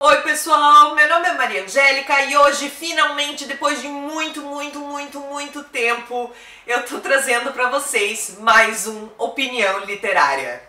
Oi pessoal, meu nome é Maria Angélica e hoje finalmente, depois de muito tempo, eu tô trazendo pra vocês mais um Opinião Literária.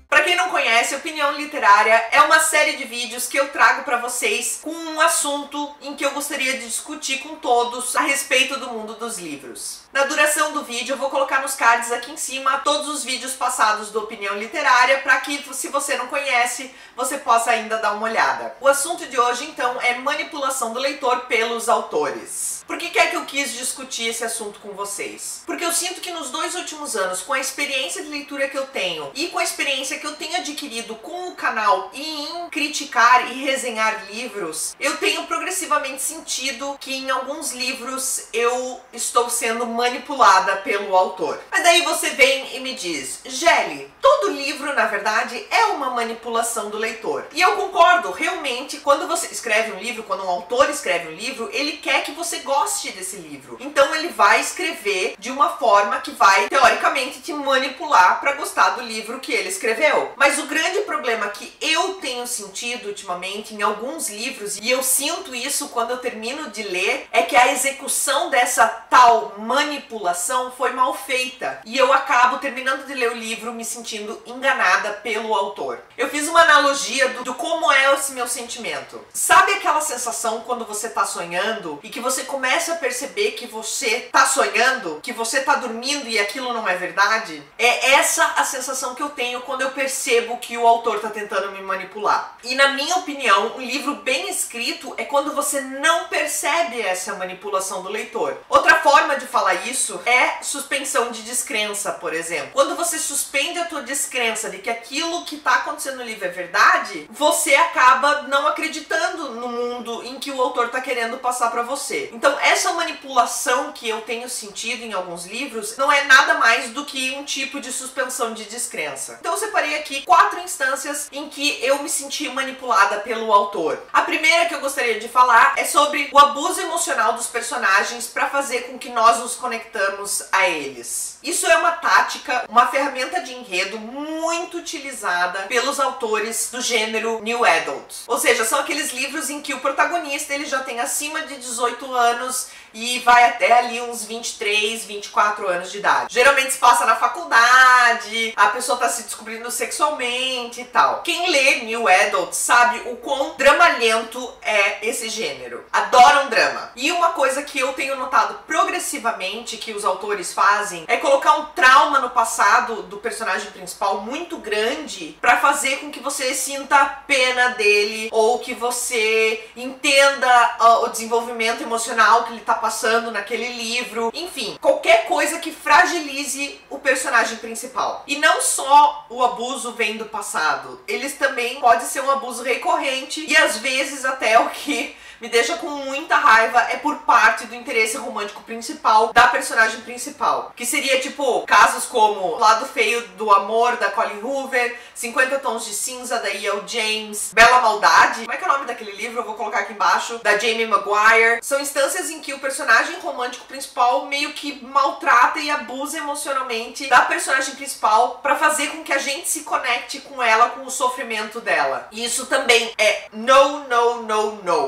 Pra quem não conhece, Opinião Literária é uma série de vídeos que eu trago pra vocês com um assunto em que eu gostaria de discutir com todos a respeito do mundo dos livros. Na duração do vídeo eu vou colocar nos cards aqui em cima todos os vídeos passados do Opinião Literária para que, se você não conhece, você possa ainda dar uma olhada. O assunto de hoje então é manipulação do leitor pelos autores. Por que é que eu quis discutir esse assunto com vocês? Porque eu sinto que nos 2 últimos anos, com a experiência de leitura que eu tenho e com a experiência que eu tenho adquirido com o canal e em criticar e resenhar livros, eu tenho progressivamente sentido que em alguns livros eu estou sendo manipulada pelo autor. Mas daí você vem e me diz, Gelli, todo livro na verdade é uma manipulação do leitor. E eu concordo, realmente, quando você escreve um livro, quando um autor escreve um livro, ele quer que você goste desse livro. Então ele vai escrever de uma forma que vai, teoricamente, te manipular para gostar do livro que ele escreveu. Mas o grande problema que eu tenho sentido ultimamente em alguns livros, e eu sinto isso quando eu termino de ler, é que a execução dessa tal manipulação foi mal feita. E eu acabo, terminando de ler o livro, me sentindo enganada pelo autor. Eu fiz uma analogia do como é esse meu sentimento. Sabe aquela sensação quando você tá sonhando e que você começa a perceber que você tá sonhando, que você tá dormindo e aquilo não é verdade? É essa a sensação que eu tenho quando eu percebo que o autor tá tentando me manipular. E na minha opinião, um livro bem escrito é quando você não percebe essa manipulação do leitor. Outra forma de falar isso é suspensão de descrença, por exemplo. Quando você suspende a tua descrença de que aquilo que tá acontecendo no livro é verdade, você acaba não acreditando no mundo em que o autor tá querendo passar pra você. Então essa manipulação que eu tenho sentido em alguns livros não é nada mais do que um tipo de suspensão de descrença. Então eu separei aqui 4 instâncias em que eu me senti manipulada pelo autor. A primeira que eu gostaria de falar é sobre o abuso emocional dos personagens para fazer com que nós nos conectamos a eles. Isso é uma tática, uma ferramenta de enredo muito utilizada pelos autores do gênero New Adult. Ou seja, são aqueles livros em que o protagonista ele já tem acima de 18 anos e vai até ali uns 23, 24 anos de idade. Geralmente se passa na faculdade, a pessoa tá se descobrindo sexualmente e tal. Quem lê New Adult sabe o quão dramalhento é esse gênero. Adoram drama. E uma coisa que eu tenho notado progressivamente que os autores fazem é colocar um trauma no passado do personagem principal muito grande pra fazer com que você sinta pena dele ou que você entenda o desenvolvimento emocional que ele tá passando naquele livro. Enfim, qualquer coisa que fragilize o personagem principal. E não só o abuso vem do passado, eles também pode ser um abuso recorrente e às vezes até o que me deixa com muita raiva é por parte do interesse romântico principal da personagem principal. Que seria tipo, casos como Lado Feio do Amor, da Colleen Hoover, 50 Tons de Cinza, da E.L. James, Bela Maldade, como é que é o nome daquele livro? Eu vou colocar aqui embaixo, da Jamie Maguire. São instâncias em que o personagem romântico principal meio que maltrata e abusa emocionalmente da personagem principal pra fazer com que a gente se conecte com ela, com o sofrimento dela. E isso também é no,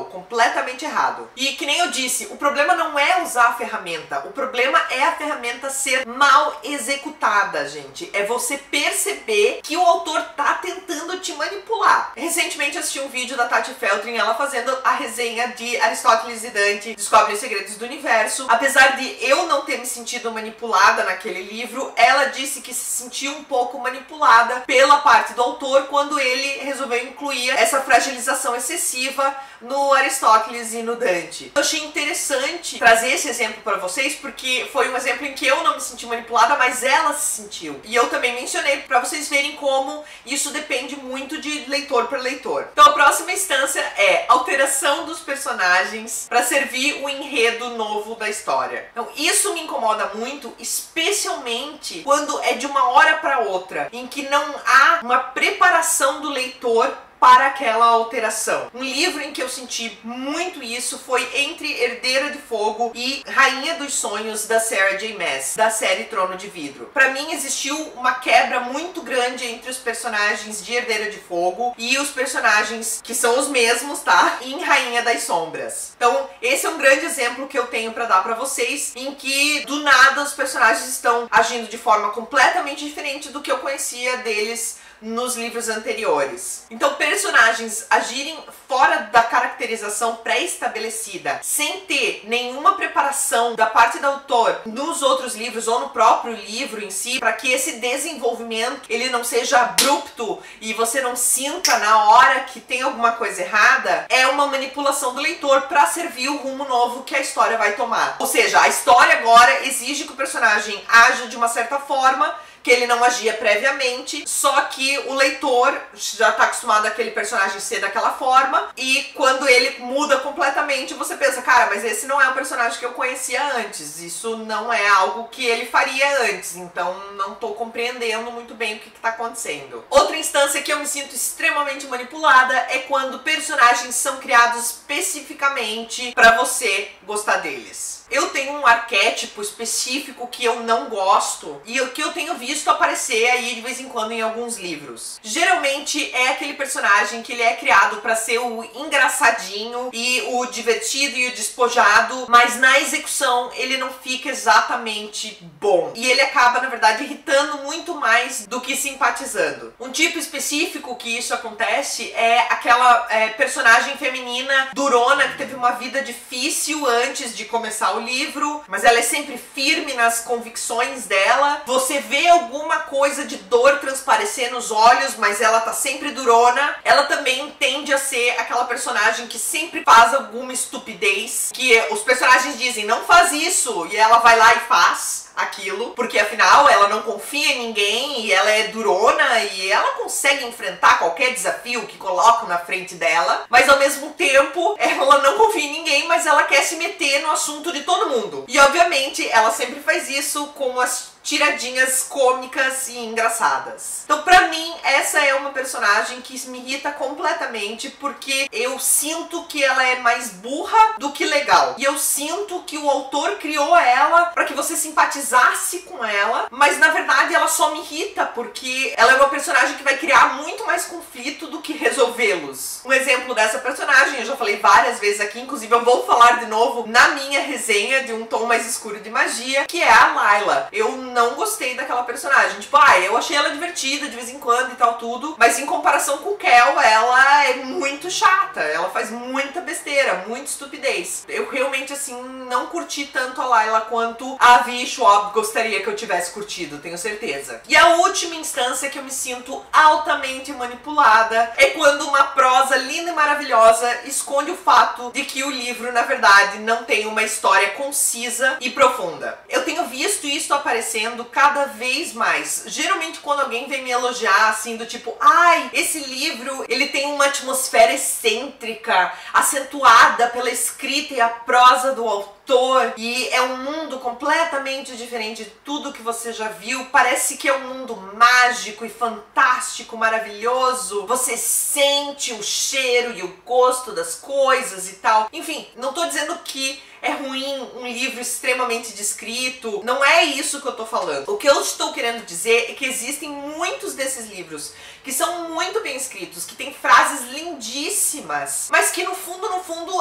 completamente errado. E que nem eu disse, o problema não é usar a ferramenta, o problema é a ferramenta ser mal executada, gente. É você perceber que o autor tá tentando te manipular. Recentemente eu assisti um vídeo da Tati Feltrin, ela fazendo a resenha de Aristóteles e Dante Descobrem os Segredos do Universo. Apesar de eu não ter me sentido manipulada naquele livro, ela disse que se sentiu um pouco manipulada pela parte do autor quando ele resolveu incluir essa fragilização excessiva no Aristóteles e no Dante. Eu achei interessante trazer esse exemplo para vocês porque foi um exemplo em que eu não me senti manipulada, mas ela se sentiu. E eu também mencionei para vocês verem como isso depende muito de leitor para leitor. Então a próxima instância é alteração dos personagens para servir o enredo novo da história. Então isso me incomoda muito, especialmente quando é de uma hora para outra, em que não há uma preparação do leitor para aquela alteração. Um livro em que eu senti muito isso foi Entre Herdeira de Fogo e Rainha dos Sonhos, da Sarah J. Maas, da série Trono de Vidro. Pra mim existiu uma quebra muito grande entre os personagens de Herdeira de Fogo e os personagens que são os mesmos, tá? Em Rainha das Sombras. Então esse é um grande exemplo que eu tenho pra dar pra vocês, em que do nada os personagens estão agindo de forma completamente diferente do que eu conhecia deles nos livros anteriores. Então, personagens agirem fora da caracterização pré-estabelecida, sem ter nenhuma preparação da parte do autor nos outros livros ou no próprio livro em si, para que esse desenvolvimento ele não seja abrupto e você não sinta na hora que tem alguma coisa errada, é uma manipulação do leitor para servir o rumo novo que a história vai tomar. Ou seja, a história agora exige que o personagem haja de uma certa forma que ele não agia previamente, só que o leitor já tá acostumado àquele personagem ser daquela forma, e quando ele muda completamente, você pensa, cara, mas esse não é o personagem que eu conhecia antes, isso não é algo que ele faria antes, então não tô compreendendo muito bem o que tá acontecendo. Outra instância que eu me sinto extremamente manipulada é quando personagens são criados especificamente pra você gostar deles. Eu tenho um arquétipo específico que eu não gosto e que eu tenho visto aparecer aí de vez em quando em alguns livros. Geralmente é aquele personagem que ele é criado pra ser o engraçadinho e o divertido e o despojado, mas na execução ele não fica exatamente bom. E ele acaba, na verdade, irritando muito mais do que simpatizando. Um tipo específico que isso acontece é aquela personagem feminina durona que teve uma vida difícil antes de começar o livro, mas ela é sempre firme nas convicções dela. Você vê alguma coisa de dor transparecer nos olhos, mas ela tá sempre durona. Ela também tende a ser aquela personagem que sempre faz alguma estupidez, que os personagens dizem, não faz isso, e ela vai lá e faz aquilo, porque afinal ela não confia em ninguém e ela é durona e ela consegue enfrentar qualquer desafio que colocam na frente dela, mas ao mesmo tempo ela não confia em ninguém, mas ela quer se meter no assunto de todo mundo. E obviamente ela sempre faz isso com as tiradinhas cômicas e engraçadas. Então pra mim essa é uma personagem que me irrita completamente, porque eu sinto que ela é mais burra do que legal. E eu sinto que o autor criou ela pra que você simpatizasse com ela, mas na verdade ela só me irrita porque ela é uma personagem que vai criar muito mais conflito do que resolvê-los. Um exemplo dessa personagem, eu já falei várias vezes aqui, inclusive eu vou falar de novo na minha resenha de Um Tom Mais Escuro de Magia, que é a Layla. Eu não gostei daquela personagem. Tipo, eu achei ela divertida de vez em quando e tal, tudo. Mas em comparação com Kel, ela é muito chata. Ela faz muita besteira, muita estupidez. Eu realmente, assim, não curti tanto a Layla quanto a Vi Schwab gostaria que eu tivesse curtido, tenho certeza. E a última instância que eu me sinto altamente manipulada é quando uma prosa linda e maravilhosa esconde o fato de que o livro, na verdade, não tem uma história concisa e profunda. Eu tenho visto isso aparecer cada vez mais. Geralmente quando alguém vem me elogiar assim do tipo, ai, esse livro ele tem uma atmosfera excêntrica, acentuada pela escrita e a prosa do autor, e é um mundo completamente diferente de tudo que você já viu, parece que é um mundo mágico e fantástico, maravilhoso, você sente o cheiro e o gosto das coisas e tal. Enfim, não tô dizendo que é ruim um livro extremamente descrito, não é isso que eu tô falando. O que eu estou querendo dizer é que existem muitos desses livros que são muito bem escritos, que tem frases lindíssimas, mas que no fundo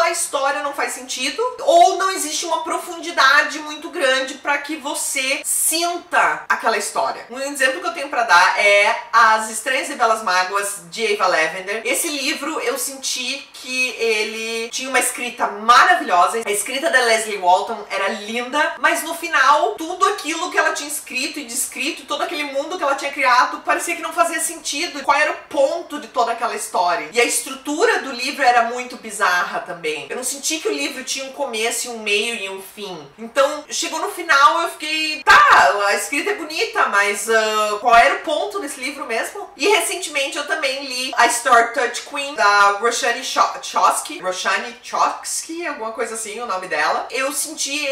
a história não faz sentido, ou não existe uma profundidade muito grande para que você sinta aquela história. Um exemplo que eu tenho para dar é As Estranhas e Belas Mágoas, de Ava Lavender. Esse livro eu senti que ele tinha uma escrita maravilhosa, a escrita da Leslie Walton era linda, mas no final tudo aquilo que ela tinha escrito e descrito, todo aquele mundo que ela tinha criado, parecia que não fazia sentido. Qual era o ponto de toda aquela história? E a estrutura do livro era muito bizarra também. Eu não senti que o livro tinha um começo, um meio e um fim. Então, chegou no final, eu fiquei, tá, a escrita é bonita, mas qual era o ponto desse livro mesmo? E recentemente eu também li A Star Touch Queen, da Roshani Chokshi, alguma coisa assim, o nome dela. dela. Eu senti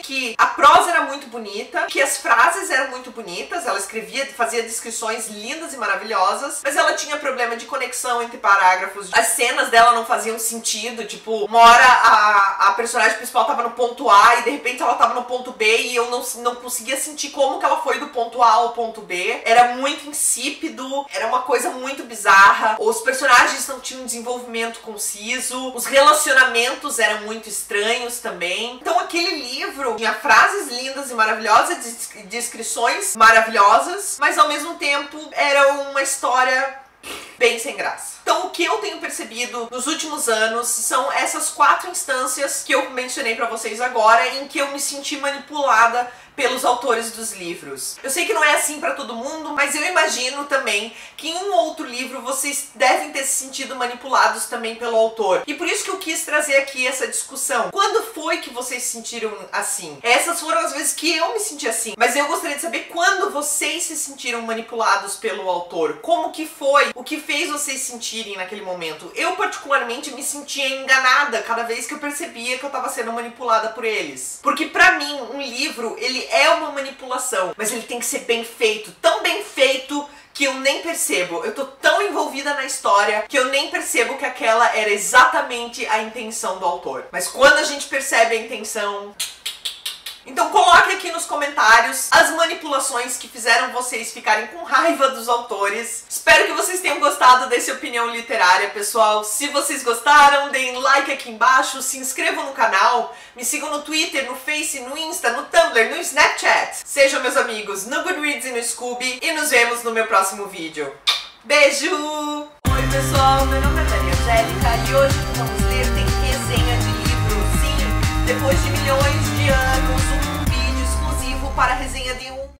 que a prosa era muito bonita, que as frases eram muito bonitas, ela escrevia, fazia descrições lindas e maravilhosas, mas ela tinha problema de conexão entre parágrafos. As cenas dela não faziam sentido, tipo, uma hora a personagem principal tava no ponto A e de repente ela tava no ponto B e eu não conseguia sentir como que ela foi do ponto A ao ponto B. Era muito insípido, era uma coisa muito bizarra, os personagens não tinham um desenvolvimento conciso, os relacionamentos eram muito estranhos também. Então aquele livro tinha frases lindas e maravilhosas, descrições maravilhosas, mas ao mesmo tempo era uma história bem sem graça. Então o que eu tenho percebido nos últimos anos são essas 4 instâncias que eu mencionei pra vocês agora, em que eu me senti manipulada pelos autores dos livros. Eu sei que não é assim pra todo mundo, mas eu imagino também que em um outro livro vocês devem ter se sentido manipulados também pelo autor. E por isso que eu quis trazer aqui essa discussão. Quando foi que vocês se sentiram assim? Essas foram as vezes que eu me senti assim, mas eu gostaria de saber quando vocês se sentiram manipulados pelo autor. Como que foi? O que fez vocês sentirem naquele momento? Eu particularmente me sentia enganada cada vez que eu percebia que eu estava sendo manipulada por eles. Porque pra mim, um livro, ele é uma manipulação, mas ele tem que ser bem feito, tão bem feito que eu nem percebo. Eu tô tão envolvida na história que eu nem percebo que aquela era exatamente a intenção do autor. Mas quando a gente percebe a intenção... Então coloque aqui nos comentários as manipulações que fizeram vocês ficarem com raiva dos autores. Espero que vocês tenham gostado dessa opinião literária, pessoal. Se vocês gostaram, deem like aqui embaixo, se inscrevam no canal, me sigam no Twitter, no Face, no Insta, no Tumblr, no Snapchat. Sejam meus amigos no Goodreads e no Scooby e nos vemos no meu próximo vídeo. Beijo! Oi pessoal, meu nome é Maria Angélica e hoje o que vamos ler tem resenha de livro. Sim, depois de milhões de anos, um vídeo exclusivo para a resenha de um